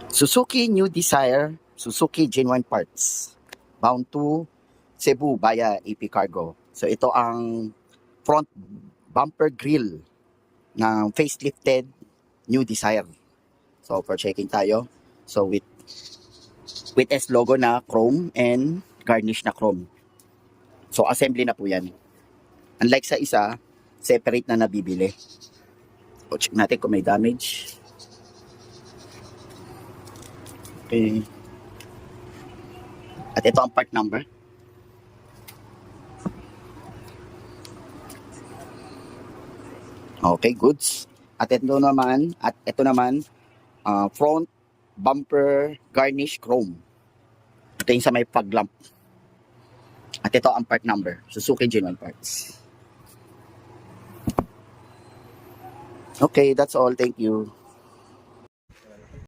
Suzuki New Desire, Suzuki Genuine Parts, bound to Cebu via AP Cargo. So ito ang front bumper grill ng facelifted New Desire. So for checking tayo. So with S logo na chrome and garnish na chrome. So assembly na po yan. Unlike sa isa, separate na nabibili. So check natin kung may damage. Okay. At ito ang part number. Okay, goods. At ito naman, front bumper garnish chrome. Ito yung sa may fog lamp. At ito ang part number, Suzuki Genuine Parts. Okay, that's all. Thank you.